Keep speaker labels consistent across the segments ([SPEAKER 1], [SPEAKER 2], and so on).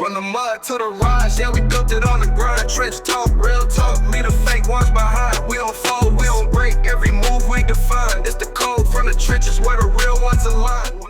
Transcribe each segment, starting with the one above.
[SPEAKER 1] From the mud to the rise, yeah, we built it on the grind. Trench talk, real talk, leave the fake ones behind. We don't fold, we don't break, every move we define. It's the code from the trenches where the real ones align.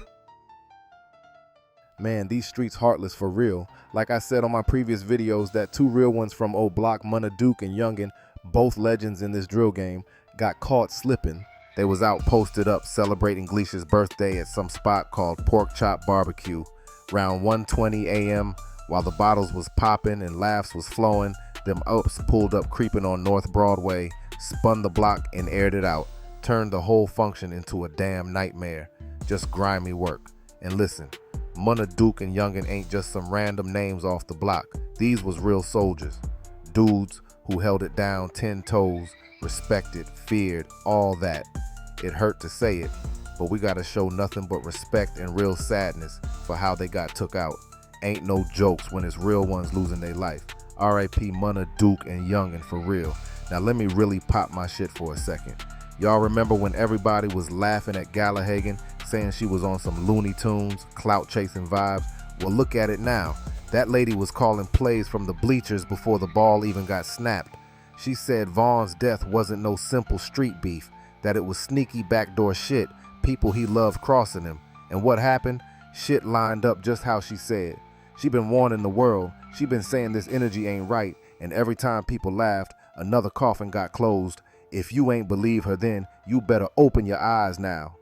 [SPEAKER 2] Man, these streets heartless for real. Like I said on my previous videos, that two real ones from old block, Munna Duke and Youngin, both legends in this drill game, got caught slipping. They was out posted up celebrating Glicia's birthday at some spot called Pork Chop Barbecue. Around 1:20 a.m., while the bottles was popping and laughs was flowing, them ups pulled up creeping on North Broadway, spun the block and aired it out, turned the whole function into a damn nightmare. Just grimy work. And listen, Munna Duke and Youngin ain't just some random names off the block. These was real soldiers. Dudes who held it down 10 toes, respected, feared, all that. It hurt to say it, but we gotta show nothing but respect and real sadness for how they got took out. Ain't no jokes when it's real ones losing their life. R.I.P. Munna Duke and Youngin for real. Now let me really pop my shit for a second. Y'all remember when everybody was laughing at Gallahagan, saying she was on some Looney Tunes, clout chasing vibes? Well, look at it now. That lady was calling plays from the bleachers before the ball even got snapped. She said Vaughn's death wasn't no simple street beef, that it was sneaky backdoor shit, people he loved crossing him. And what happened? Shit lined up just how she said. She been warning the world. She been saying this energy ain't right, and every time people laughed, another coffin got closed. If you ain't believe her then, you better open your eyes now.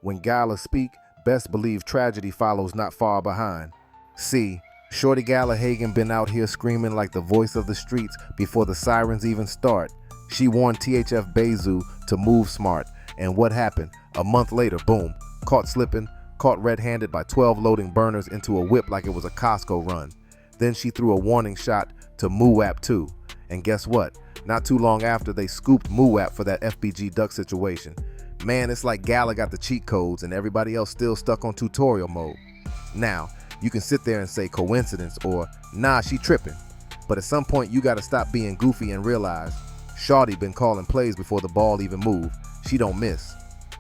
[SPEAKER 2] When Gala speak, best believe tragedy follows not far behind. See, Shorty Gallahagan been out here screaming like the voice of the streets before the sirens even start. She warned THF Bezu to move smart, and what happened? A month later, boom, caught slipping, caught red-handed by 12 loading burners into a whip like it was a Costco run. Then she threw a warning shot to Muwap too. And guess what? Not too long after, they scooped Muwap for that FBG duck situation. Man, it's like Gala got the cheat codes and everybody else still stuck on tutorial mode. Now, you can sit there and say coincidence or, nah, she tripping. But at some point, you gotta stop being goofy and realize, Shawty been calling plays before the ball even moved. She don't miss.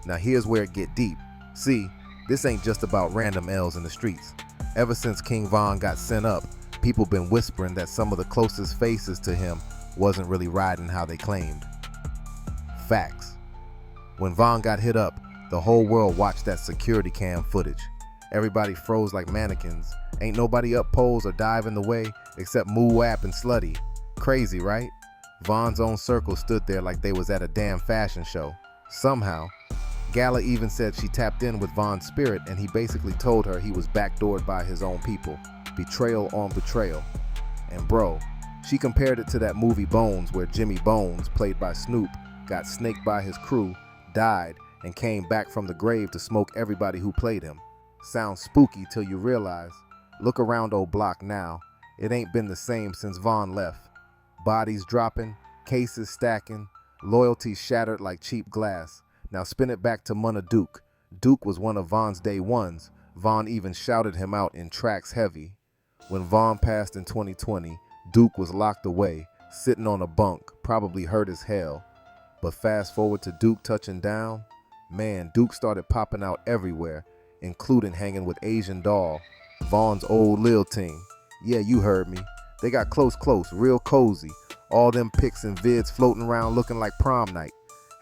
[SPEAKER 2] Now here's where it get deep. See, this ain't just about random L's in the streets. Ever since King Von got sent up, people been whispering that some of the closest faces to him wasn't really riding how they claimed. Facts. When Von got hit up, the whole world watched that security cam footage. Everybody froze like mannequins. Ain't nobody up poles or dive in the way except Muwap and Slutty. Crazy, right? Von's own circle stood there like they was at a damn fashion show. Somehow, Gala even said she tapped in with Von's spirit and he basically told her he was backdoored by his own people. Betrayal on betrayal. And bro, she compared it to that movie Bones where Jimmy Bones, played by Snoop, got snaked by his crew, died, and came back from the grave to smoke everybody who played him. Sounds spooky till you realize, look around old block now, it ain't been the same since Von left. Bodies dropping, cases stacking, loyalty shattered like cheap glass. Now spin it back to Munna Duke. Duke was one of Von's day ones. Von even shouted him out in Tracks Heavy. When Von passed in 2020, Duke was locked away, sitting on a bunk, probably hurt as hell. But fast forward to Duke touching down, man, Duke started popping out everywhere, including hanging with Asian Doll, Von's old Lil team. Yeah, you heard me. They got close, real cozy. All them pics and vids floating around looking like prom night.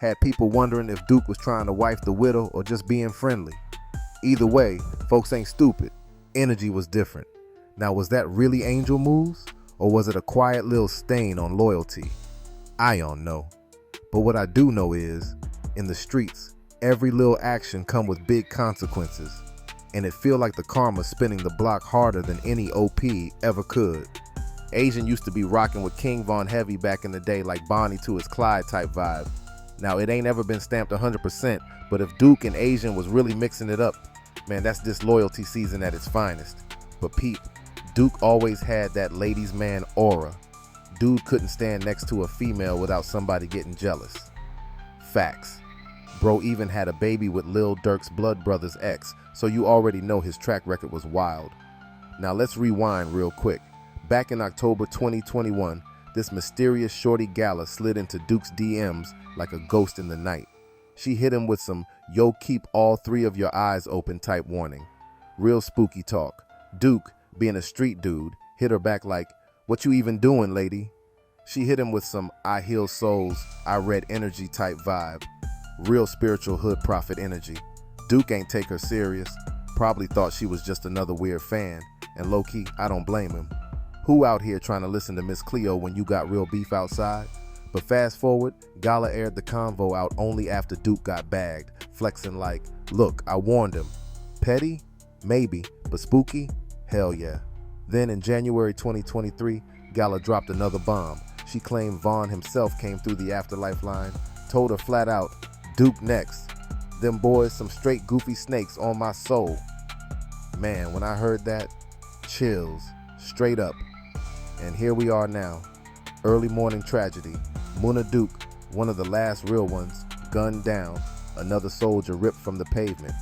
[SPEAKER 2] Had people wondering if Duke was trying to wife the widow or just being friendly. Either way, folks ain't stupid. Energy was different. Now, was that really angel moves? Or was it a quiet little stain on loyalty? I don't know. But what I do know is, in the streets, every little action come with big consequences. And it feel like the karma spinning the block harder than any OP ever could. Asian used to be rocking with King Von heavy back in the day like Bonnie to his Clyde type vibe. Now, it ain't ever been stamped 100%, but if Duke and Asian was really mixing it up, man, that's disloyalty season at its finest. But peep, Duke always had that ladies' man aura. Dude couldn't stand next to a female without somebody getting jealous. Facts. Bro even had a baby with Lil Durk's blood brother's ex, so you already know his track record was wild. Now let's rewind real quick. Back in October 2021, this mysterious shorty Gala slid into Duke's DMs like a ghost in the night. She hit him with some "yo, keep all three of your eyes open" type warning. Real spooky talk. Duke, being a street dude, hit her back like, "What you even doing, lady?" She hit him with some "I heal souls, I read energy" type vibe. Real spiritual hood prophet energy. Duke ain't take her serious. Probably thought she was just another weird fan. And low-key, I don't blame him. Who out here trying to listen to Miss Cleo when you got real beef outside? But fast forward, Gala aired the convo out only after Duke got bagged, flexing like, "Look, I warned him." Petty? Maybe, but spooky? Hell yeah. Then in January 2023, Gala dropped another bomb. She claimed Vaughn himself came through the afterlife line, told her flat out, "Duke next. Them boys some straight goofy snakes on my soul." Man, when I heard that, chills, straight up. And here we are now. Early morning tragedy. Munna Duke, one of the last real ones, gunned down. Another soldier ripped from the pavement.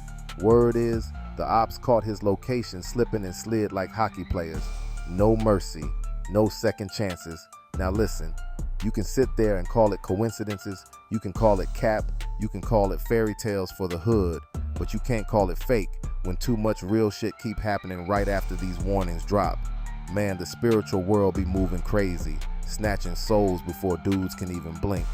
[SPEAKER 2] Word is, the ops caught his location slipping and slid like hockey players. No mercy, no second chances. Now listen, you can sit there and call it coincidences, you can call it cap, you can call it fairy tales for the hood, but you can't call it fake when too much real shit keep happening right after these warnings drop. Man, the spiritual world be moving crazy, snatching souls before dudes can even blink.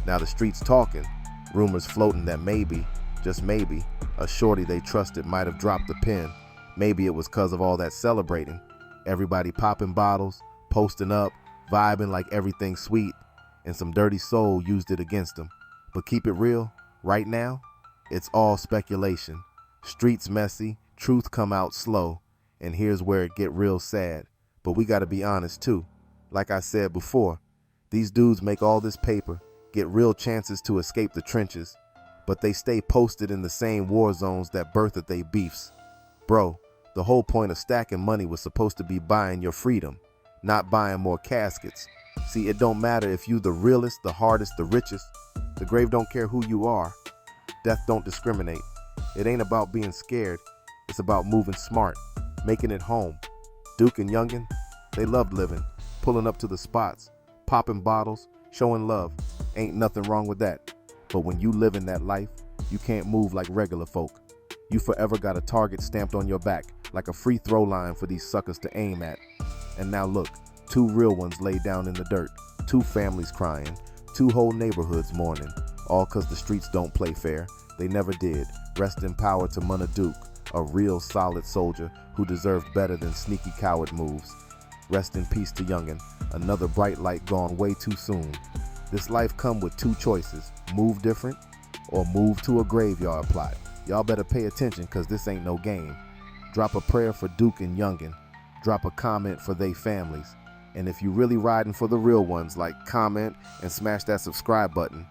[SPEAKER 2] Now the streets talking, rumors floating that maybe, just maybe, a shorty they trusted might have dropped the pin. Maybe it was cause of all that celebrating. Everybody popping bottles, posting up, vibing like everything's sweet, and some dirty soul used it against them. But keep it real, right now, it's all speculation. Streets messy, truth come out slow, and here's where it get real sad. But we gotta be honest too. Like I said before, these dudes make all this paper, get real chances to escape the trenches, but they stay posted in the same war zones that birthed they beefs. Bro, the whole point of stacking money was supposed to be buying your freedom, not buying more caskets. See, it don't matter if you the realest, the hardest, the richest. The grave don't care who you are. Death don't discriminate. It ain't about being scared. It's about moving smart, making it home. Duke and Youngin, they loved living, pulling up to the spots, popping bottles, showing love. Ain't nothing wrong with that. But when you live in that life, you can't move like regular folk. You forever got a target stamped on your back, like a free throw line for these suckers to aim at. And now look, 2 real ones laid down in the dirt, 2 families crying, 2 whole neighborhoods mourning, all cause the streets don't play fair. They never did. Rest in power to Munna Duke, a real solid soldier who deserved better than sneaky coward moves. Rest in peace to Youngin, another bright light gone way too soon. This life come with 2 choices, move different or move to a graveyard plot. Y'all better pay attention cause this ain't no game. Drop a prayer for Duke and Youngin. Drop a comment for they families. And if you really riding for the real ones, like, comment and smash that subscribe button.